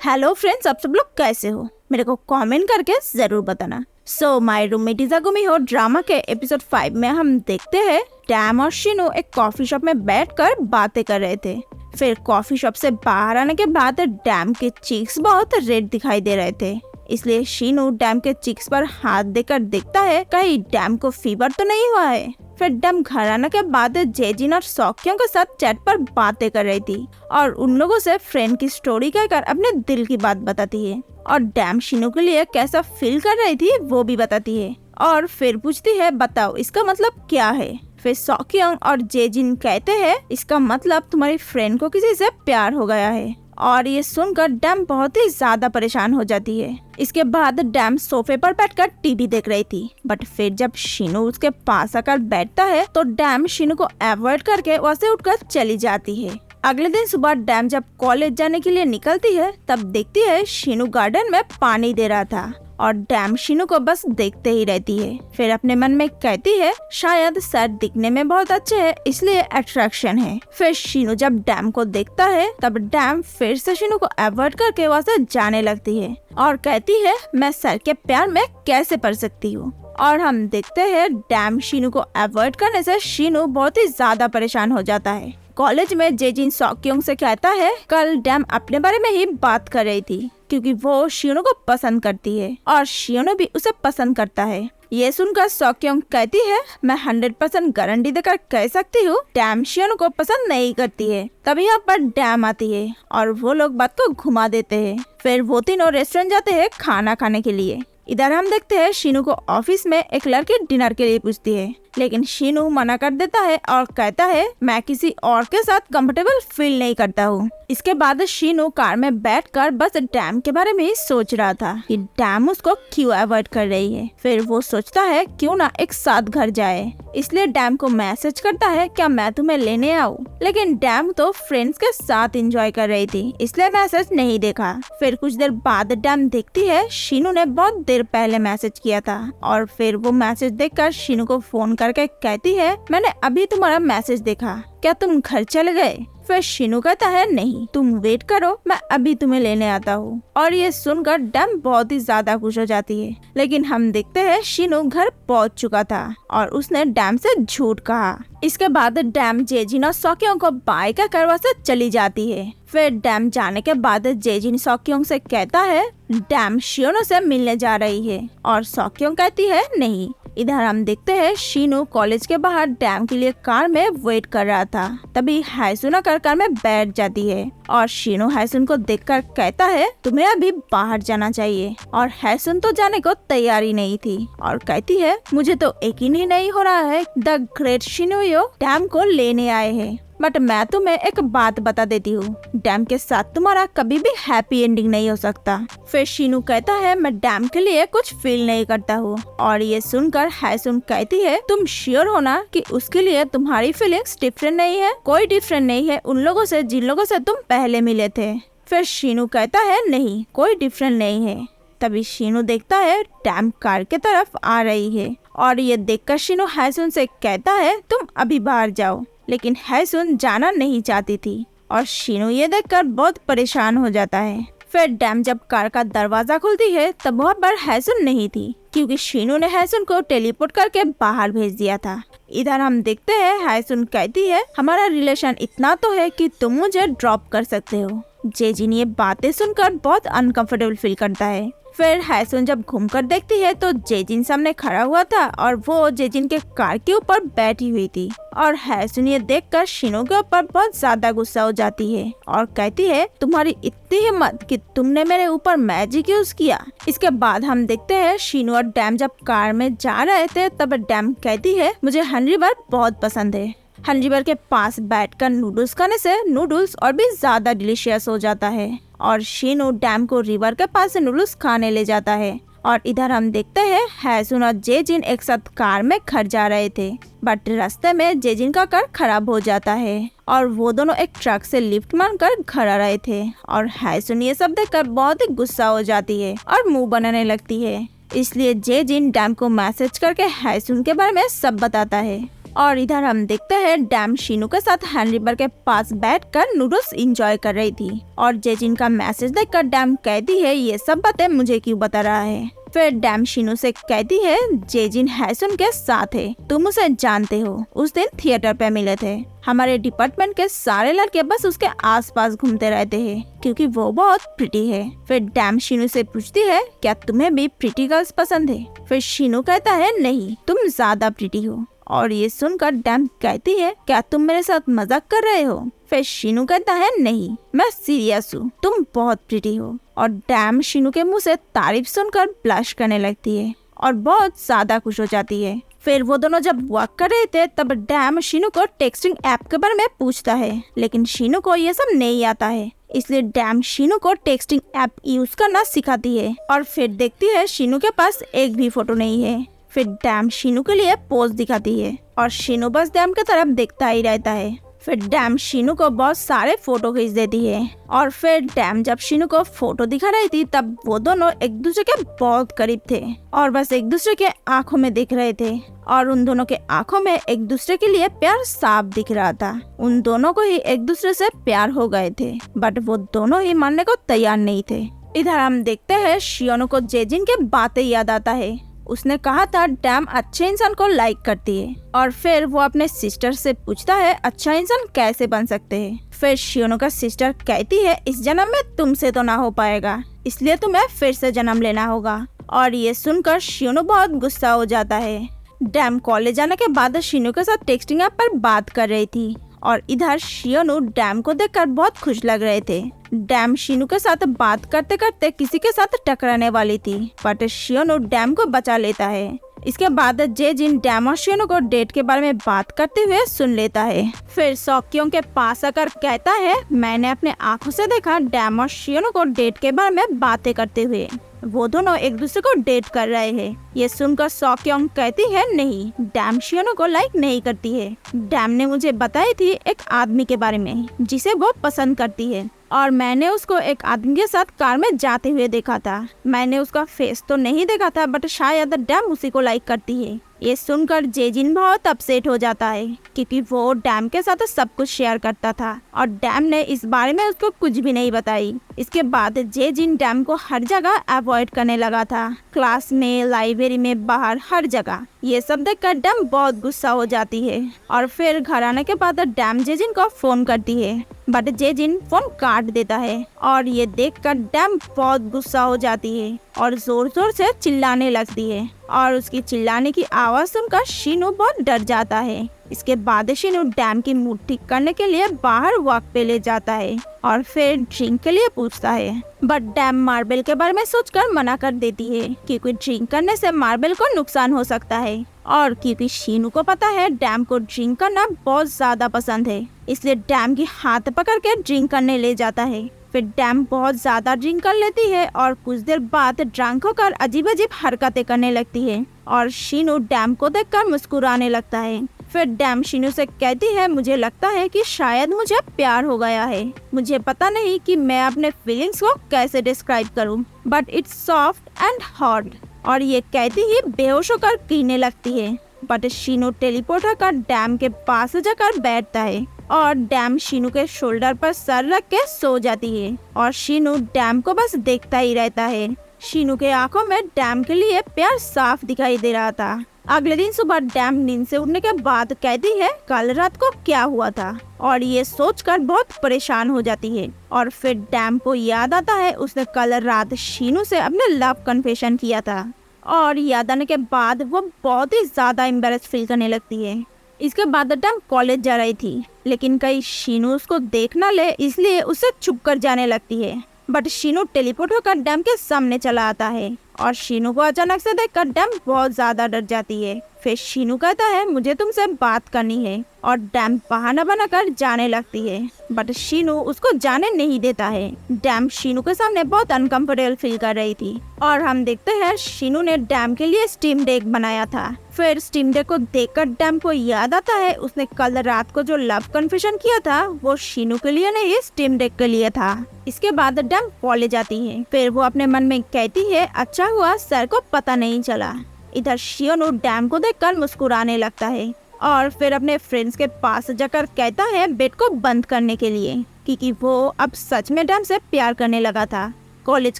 Hello friends, आप सब लोग कैसे हो? मेरे को कमेंट करके जरूर बताना। सो माय रूममेट इज़ अगुमी हो ड्रामा के एपिसोड 5 में हम देखते हैं डैम और शिनू एक कॉफी शॉप में बैठकर बातें कर रहे थे। फिर कॉफी शॉप से बाहर आने के बाद डैम के चीक्स बहुत रेड दिखाई दे रहे थे, इसलिए शिनू डैम के चीक्स पर हाथ देकर देखता है कहीं डैम को फीवर तो नहीं हुआ है। फिर डैम घर आने के बाद जेजिन और सौक्यों के साथ चैट पर बातें कर रही थी और उन लोगों से फ्रेंड की स्टोरी कहकर अपने दिल की बात बताती है और डैम शिनू के लिए कैसा फील कर रही थी वो भी बताती है और फिर पूछती है बताओ इसका मतलब क्या है। फिर सौक्यों और जेजिन कहते हैं इसका मतलब तुम्हारी फ्रेंड को किसी से प्यार हो गया है और ये सुनकर डैम बहुत ही ज्यादा परेशान हो जाती है। इसके बाद डैम सोफे पर बैठकर टीवी देख रही थी, बट फिर जब शिनू उसके पास आकर बैठता है तो डैम शिनू को अवॉइड करके वहाँ से उठकर चली जाती है। अगले दिन सुबह डैम जब कॉलेज जाने के लिए निकलती है तब देखती है शिनू गार्डन में पानी दे रहा था और डैम शिनू को बस देखते ही रहती है। फिर अपने मन में कहती है शायद सर दिखने में बहुत अच्छे है इसलिए अट्रैक्शन है। फिर शिनू जब डैम को देखता है तब डैम फिर से शिनू को अवॉइड करके वहाँ से जाने लगती है और कहती है मैं सर के प्यार में कैसे पड़ सकती हूँ। और हम देखते हैं डैम शिनू को अवॉइड करने से शिनू बहुत ही ज्यादा परेशान हो जाता है। कॉलेज में जेजिन सौक्यों से कहता है कल डैम अपने बारे में ही बात कर रही थी क्योंकि वो शिनू को पसंद करती है और शिनू भी उसे पसंद करता है। ये सुनकर सौक्यों कहती है मैं 100% गारंटी देकर कह सकती हूँ डैम शिनू को पसंद नहीं करती है। तभी यहाँ पर डैम आती है और वो लोग बात को घुमा देते हैं। फिर वो तीनों रेस्टोरेंट जाते हैं खाना खाने के लिए। इधर हम देखते हैं शिनू को ऑफिस में एक लड़की डिनर के लिए पूछती है, लेकिन शिनू मना कर देता है और कहता है मैं किसी और के साथ कंफर्टेबल फील नहीं करता हूँ। इसके बाद शिनू कार में बैठकर बस डैम के बारे में ही सोच रहा था कि डैम उसको क्यों अवॉइड कर रही है। फिर वो सोचता है क्यों ना एक साथ घर जाए, इसलिए डैम को मैसेज करता है क्या मैं तुम्हें लेने आऊँ, लेकिन डैम तो फ्रेंड्स के साथ एंजॉय कर रही थी इसलिए मैसेज नहीं देखा। फिर कुछ देर बाद डैम देखती है शिनू ने बहुत देर पहले मैसेज किया था और फिर वो मैसेज देखकर शिनू को फोन करके कहती है मैंने अभी तुम्हारा मैसेज देखा, क्या तुम घर चले गए? फिर शिनू कहता है नहीं तुम वेट करो मैं अभी तुम्हें लेने आता हूँ। और ये सुनकर डैम बहुत ही ज्यादा खुश हो जाती है, लेकिन हम देखते हैं शिनू घर पहुँच चुका था और उसने डैम से झूठ कहा। इसके बाद डैम जेजिन और सौक्यों को बाय कहकर वहाँ से चली जाती है। फिर डैम जाने के बाद जेजिन सौक्यों से कहता है डैम शिनू से मिलने जा रही है और सौक्यों कहती है नहीं। इधर हम देखते हैं शिनू कॉलेज के बाहर डैम के लिए कार में वेट कर रहा था, तभी हायसुन आकर कार में बैठ जाती है और शिनू हायसुन को देखकर कहता है तुम्हें अभी बाहर जाना चाहिए और हायसुन तो जाने को तैयार ही नहीं थी और कहती है मुझे तो यकीन ही नहीं हो रहा है द ग्रेट शिनूयो डैम को लेने आए हैं, बट मैं तुम्हें एक बात बता देती हूँ डैम के साथ तुम्हारा कभी भी हैप्पी एंडिंग नहीं हो सकता। फिर शिनू कहता है मैं डैम के लिए कुछ फील नहीं करता हूँ और ये सुनकर हायसुन कहती है तुम श्योर हो ना कि उसके लिए तुम्हारी फीलिंग्स डिफरेंट नहीं है? कोई डिफरेंट नहीं है उन लोगों से जिन लोगों से तुम पहले मिले थे। फिर शिनू कहता है नहीं कोई डिफरेंट नहीं है। तभी शिनू देखता है डैम कार के तरफ आ रही है और ये देखकर शिनू हायसुन से कहता है तुम अभी बाहर जाओ, लेकिन हायसुन जाना नहीं चाहती थी और शिनू ये देखकर बहुत परेशान हो जाता है। फिर डैम जब कार का दरवाजा खुलती है तब वहाँ पर हायसुन नहीं थी क्योंकि शिनू ने हायसुन को टेलीपोर्ट करके बाहर भेज दिया था। इधर हम देखते हैं हायसुन कहती है हमारा रिलेशन इतना तो है कि तुम मुझे ड्रॉप कर सकते हो। जेजिन ये बातें सुनकर बहुत अनकंफर्टेबल फील करता है। फिर हायसुन जब घूमकर देखती है तो जेजिन सामने खड़ा हुआ था और वो जेजिन के कार के ऊपर बैठी हुई थी और हायसुन ये देखकर शिनू के ऊपर बहुत ज्यादा गुस्सा हो जाती है और कहती है तुम्हारी इतनी हिम्मत कि तुमने मेरे ऊपर मैजिक यूज किया। इसके बाद हम देखते हैं शिनू और डैम जब कार में जा रहे थे तब डैम कहती है मुझे हनरिवर बहुत पसंद है। हनरिवर के पास बैठकर नूडल्स खाने से नूडल्स और भी ज्यादा डिलीशियस हो जाता है और शिनू डैम को रिवर के पास से नूडल्स खाने ले जाता है। और इधर हम देखते हैं हायसुन और जेजिन एक साथ कार में घर जा रहे थे, बट रास्ते में जेजिन का कार खराब हो जाता है और वो दोनों एक ट्रक से लिफ्ट मारकर घर आ रहे थे और हायसुन ये सब देखकर बहुत ही गुस्सा हो जाती है और मुंह बनाने लगती है। इसलिए जेजिन डैम को मैसेज करके हायसुन के बारे में सब बताता है। और इधर हम देखते हैं डैम शीनू के साथ हैंड रिवर के पास बैठकर नूडल्स एंजॉय कर रही थी और जेजिन का मैसेज देखकर डैम कहती है ये सब बातें मुझे क्यों बता रहा है। फिर डैम शीनू से कहती है जेजिन हैसन के साथ है, तुम उसे जानते हो, उस दिन थिएटर पे मिले थे। हमारे डिपार्टमेंट के सारे लड़के बस उसके आसपास घूमते रहते हैं क्योंकि वो बहुत प्रिटी है। फिर डैम शीनू से पूछती है क्या तुम्हें भी प्रिटी गर्ल्स पसंद है। फिर शीनू कहता है नहीं, तुम ज्यादा प्रिटी हो। और ये सुनकर डैम कहती है क्या तुम मेरे साथ मजाक कर रहे हो। फिर शीनू कहता है नहीं, मैं सीरियस हूँ, तुम बहुत प्रिटी हो। और डैम शीनू के मुंह से तारीफ सुनकर ब्लश करने लगती है और बहुत ज्यादा खुश हो जाती है। फिर वो दोनों जब वॉक कर रहे थे तब डैम शीनू को टेक्सटिंग ऐप के बारे में पूछता है, लेकिन शीनू को ये सब नहीं आता है, इसलिए डैम शीनू को टेक्सटिंग ऐप यूज करना सिखाती है। और फिर देखती है शीनू के पास एक भी फोटो नहीं है। फिर डैम शीनू के लिए पोज दिखाती है और शीनू बस डैम की तरफ देखता ही रहता है। फिर डैम शीनू को बहुत सारे फोटो खींच देती है और फिर डैम जब शीनू को फोटो दिखा रही थी तब वो दोनों एक दूसरे के बहुत करीब थे और बस एक दूसरे के आंखों में दिख रहे थे और उन दोनों के आंखों में एक दूसरे के लिए प्यार साफ दिख रहा था। उन दोनों को ही एक दूसरे से प्यार हो गए थे, बट वो दोनों ही मानने को तैयार नहीं थे। इधर हम देखते हैं शियोनो को जेजिन के बातें याद आता है। उसने कहा था डैम अच्छे इंसान को लाइक करती है और फिर वो अपने सिस्टर से पूछता है अच्छा इंसान कैसे बन सकते हैं। फिर शियोनो का सिस्टर कहती है इस जन्म में तुमसे तो ना हो पाएगा, इसलिए तुम्हें फिर से जन्म लेना होगा। और ये सुनकर शियोनो बहुत गुस्सा हो जाता है। डैम कॉलेज जाने के बाद शीनू के साथ टेक्सटिंग ऐप पर बात कर रही थी और इधर शियोनो डैम को देखकर बहुत खुश लग रहे थे। डैम शीनू के साथ बात करते करते किसी के साथ टकराने वाली थी, बट शियोनो डैम को बचा लेता है। इसके बाद जेजिन डैम और शियोनो को डेट के बारे में बात करते हुए सुन लेता है। फिर सौक्यों के पास आकर कहता है मैंने अपने आंखों से देखा डैम और शियोनो को डेट के बारे में बातें करते हुए। वो दोनों एक दूसरे को डेट कर रहे हैं। ये सुनकर सौक्योंग कहती है नहीं, डैम शियोनो को लाइक नहीं करती है। डैम ने मुझे बताई थी एक आदमी के बारे में जिसे वो पसंद करती है और मैंने उसको एक आदमी के साथ कार में जाते हुए देखा था। मैंने उसका फेस तो नहीं देखा था, बट शायद डैम उसी को लाइक करती है। ये सुनकर जेजिन बहुत अपसेट हो जाता है क्योंकि वो डैम के साथ सब कुछ शेयर करता था और डैम ने इस बारे में उसको कुछ भी नहीं बताई। इसके बाद जेजिन डैम को हर जगह अवॉइड करने लगा था, क्लास में, लाइब्रेरी में, बाहर, हर जगह। ये सब देखकर डैम बहुत गुस्सा हो जाती है और फिर घर आने के बाद डैम जेजिन को फोन करती है, बट जेजिन फोन काट देता है और ये देखकर डैम बहुत गुस्सा हो जाती है और जोर जोर से चिल्लाने लगती है और उसकी चिल्लाने की आवाज सुनकर शीनू बहुत डर जाता है। इसके बाद शीनू डैम की मूड ठीक करने के लिए बाहर वॉक पे ले जाता है और फिर ड्रिंक के लिए पूछता है, बट डैम मार्बल के बारे में सोचकर मना कर देती है क्योंकि ड्रिंक करने से मार्बल को नुकसान हो सकता है। और क्योंकि शीनू को पता है डैम को ड्रिंक करना बहुत ज्यादा पसंद है, इसलिए डैम की हाथ पकड़ के ड्रिंक करने ले जाता है। फिर डैम बहुत ज्यादा ड्रिंक कर लेती है और कुछ देर बाद ड्रंक होकर अजीब अजीब हरकतें करने लगती है और शीनू डैम को देखकर मुस्कुराने लगता है। फिर डैम शीनू से कहती है मुझे लगता है कि शायद मुझे प्यार हो गया है। मुझे पता नहीं कि मैं अपने फीलिंग्स को कैसे डिस्क्राइब करूं, but it's soft and hot. और ये कहती ही बेहोश होकर पीने लगती है, बट शीनू टेलीपोर्ट होकर डैम के पास जाकर बैठता है और डैम शीनू के शोल्डर पर सर रख के सो जाती है और शीनू डैम को बस देखता ही रहता है। शीनू के आंखों में डैम के लिए प्यार साफ दिखाई दे रहा था। अगले दिन सुबह डैम नींद से उठने के बाद कहती है कल रात को क्या हुआ था और ये सोचकर बहुत परेशान हो जाती है। और फिर डैम को याद आता है उसने कल रात शीनू से अपने लव कन्फेशन किया था और याद आने के बाद वो बहुत ही ज्यादा एम्बैरेस फील करने लगती है। इसके बाद डैम कॉलेज जा रही थी, लेकिन कहीं शीनू उसको देख न ले इसलिए उसे छुप कर जाने लगती है, बट शीनू टेलीपोर्ट होकर डैम के सामने चला आता है और शीनू को अचानक से देखकर डैम बहुत ज्यादा डर जाती है। फिर शीनू कहता है मुझे तुमसे बात करनी है और डैम बहाना बनाकर जाने लगती है, बट शीनू उसको जाने नहीं देता है। डैम शीनू के सामने बहुत अनकंफर्टेबल फील कर रही थी और हम देखते हैं शीनू ने डैम के लिए स्टीम डेक बनाया था। फिर स्टीम डेक को देखकर डैम को याद आता है उसने कल रात को जो लव कन्फेशन किया था वो शीनू के लिए नहीं स्टीम डेक के लिए था। इसके बाद डैम कॉलेज जाती है। फिर वो अपने मन में कहती है अच्छा हुआ सर को पता नहीं चला। इधर शियोनो डैम को देखकर मुस्कुराने लगता है और फिर अपने फ्रेंड्स के पास जाकर कहता है बेड को बंद करने के लिए, क्योंकि वो अब सच में डैम से प्यार करने लगा था। कॉलेज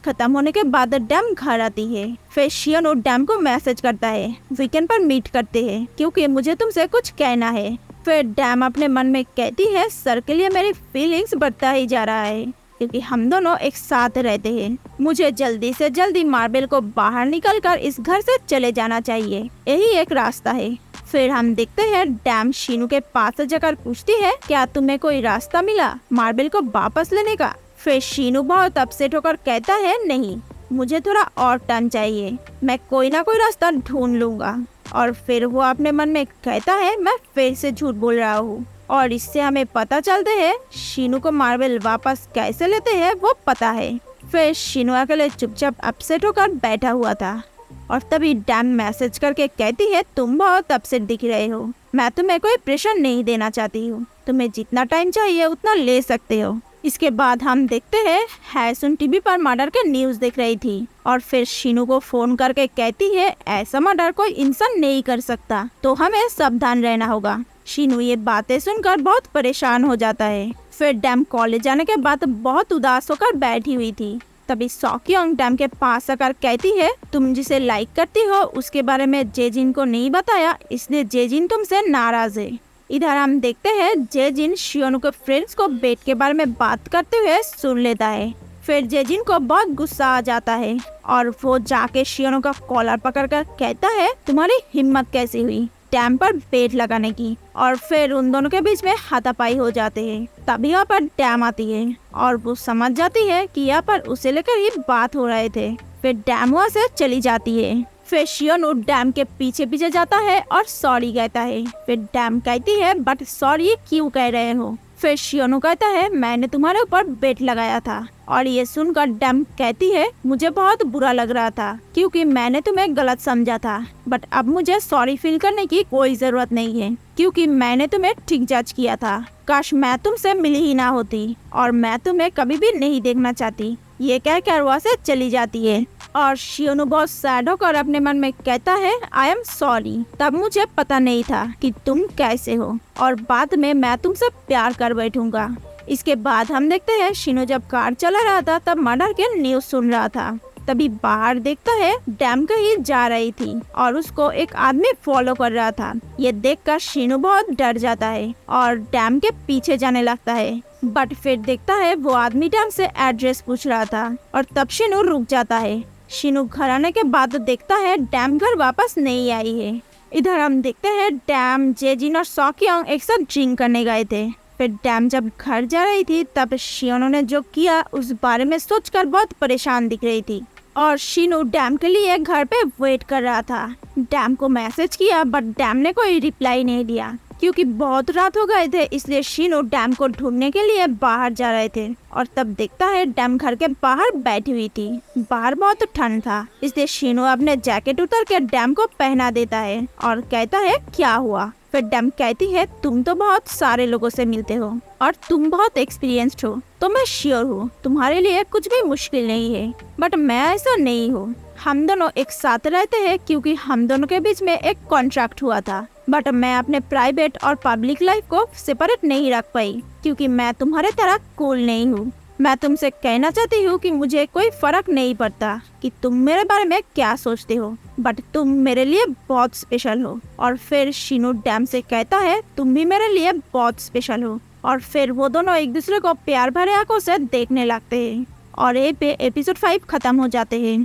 खत्म होने के बाद डैम घर आती है। फिर शियोनो डैम को मैसेज करता है वीकेंड पर मीट करते हैं क्योंकि मुझे तुमसे कुछ कहना है। फिर डैम अपने मन में कहती है सर के लिए मेरी फीलिंग्स बढ़ता ही जा रहा है क्योंकि हम दोनों एक साथ रहते हैं। मुझे जल्दी से जल्दी मार्बल को बाहर निकलकर इस घर से चले जाना चाहिए, यही एक रास्ता है। फिर हम देखते हैं डैम शीनू के पास जाकर पूछती है क्या तुम्हें कोई रास्ता मिला मार्बल को वापस लेने का। फिर शीनू बहुत अपसेट होकर कहता है नहीं, मुझे थोड़ा और टाइम चाहिए, मैं कोई ना कोई रास्ता ढूंढ लूंगा। और फिर वो अपने मन में कहता है मैं फिर से झूठ बोल रहा हूँ। और इससे हमें पता चलता है शीनू को मार्बल वापस कैसे लेते हैं वो पता है। फिर शीनू अकेले चुपचाप अपसेट होकर बैठा हुआ था और तभी डैम मैसेज करके कहती है तुम बहुत अपसेट दिख रहे हो, मैं तुम्हें कोई प्रेशर नहीं देना चाहती हूँ, तुम्हें जितना टाइम चाहिए उतना ले सकते हो। इसके बाद हम देखते हैं हैसुन टीवी पर मर्डर के न्यूज देख रही थी और फिर शीनू को फोन करके कहती है ऐसा मर्डर कोई इंसान नहीं कर सकता, तो हमें सावधान रहना होगा। शीनू ये बातें सुनकर बहुत परेशान हो जाता है। फिर डैम कॉलेज जाने के बाद बहुत उदास होकर बैठी हुई थी। तभी सॉक्योंग डैम के पास आकर कहती है तुम जिसे लाइक करती हो उसके बारे में जेजिन को नहीं बताया, इसलिए जेजिन तुमसे नाराज है। इधर हम देखते हैं जेजिन शियोनो के फ्रेंड्स को बेट के बारे में बात करते हुए सुन लेता है। फिर जेजिन को बहुत गुस्सा आ जाता है और वो जाके शियोनो का कॉलर पकड़कर कहता है तुम्हारी हिम्मत कैसी हुई डैम पर बेट लगाने की। और फिर उन दोनों के बीच में हाथापाई हो जाते हैं। तभी यहाँ पर डैम आती है और वो समझ जाती है कि यहाँ पर उसे लेकर ही बात हो रहे थे। फिर डैम वहाँ से चली जाती है। फिर शियोनो डैम के पीछे पीछे जाता है और सॉरी कहता है। फिर डैम कहती है बट सॉरी क्यों कह रहे हो। फिर शियोनो कहता है मैंने तुम्हारे ऊपर बेट लगाया था। और ये सुनकर डैम कहती है मुझे बहुत बुरा लग रहा था क्योंकि मैंने तुम्हें गलत समझा था, बट अब मुझे सॉरी फील करने की कोई जरूरत नहीं है क्योंकि मैंने तुम्हें ठीक जज किया था। काश मैं तुमसे मिली ही ना होती और मैं तुम्हें कभी भी नहीं देखना चाहती। ये कहकर वहाँ से चली जाती है और शियोनो बहुत सैड होकर अपने मन में कहता है आई एम सॉरी, तब मुझे पता नहीं था कि तुम कैसे हो और बाद में मैं तुमसे प्यार कर बैठूंगा। इसके बाद हम देखते हैं शिनो जब कार चला रहा था तब मर्डर के न्यूज सुन रहा था। तभी बाहर देखता है डैम कहीं जा रही थी और उसको एक आदमी फॉलो कर रहा था। ये देखकर शिनो बहुत डर जाता है और डैम के पीछे जाने लगता है। बट फिर देखता है वो आदमी डैम से एड्रेस पूछ रहा था और तब शिनो रुक जाता है। शिनो घर आने के बाद देखता है डैम घर वापस नहीं आई है। इधर हम देखते हैं डैम, जेजिन और सॉक्योंग एक साथ ड्रिंक करने गए थे। फिर डैम जब घर जा रही थी तब शियोनो ने जो किया उस बारे में सोचकर बहुत परेशान दिख रही थी और शिनो डैम के लिए घर पे वेट कर रहा था। डैम को मैसेज किया बट डैम ने कोई रिप्लाई नहीं दिया क्योंकि बहुत रात हो गए थे, इसलिए शिनो डैम को ढूंढने के लिए बाहर जा रहे थे। और तब देखता है डैम घर के बाहर बैठी हुई थी। बाहर बहुत ठंड था, इसलिए शिनो अपने जैकेट उतार के डैम को पहना देता है और कहता है क्या हुआ। फिर डैम कहती है तुम तो बहुत सारे लोगों से मिलते हो और तुम बहुत एक्सपीरियंस्ड हो, तो मैं श्योर हूँ तुम्हारे लिए कुछ भी मुश्किल नहीं है, बट मैं ऐसा नहीं हूँ। हम दोनों एक साथ रहते हैं क्योंकि हम दोनों के बीच में एक कॉन्ट्रैक्ट हुआ था, बट मैं अपने प्राइवेट और पब्लिक लाइफ को सेपरेट नहीं रख पाई क्योंकि मैं तुम्हारे तरह कूल नहीं हूँ। मैं तुमसे कहना चाहती हूँ कि मुझे कोई फर्क नहीं पड़ता कि तुम मेरे बारे में क्या सोचते हो, बट तुम मेरे लिए बहुत स्पेशल हो। और फिर शिनो डैम से कहता है तुम भी मेरे लिए बहुत स्पेशल हो। और फिर वो दोनों एक दूसरे को प्यार भरे आंखों से देखने लगते हैं और ये पे एपिसोड 5 खत्म हो जाते हैं।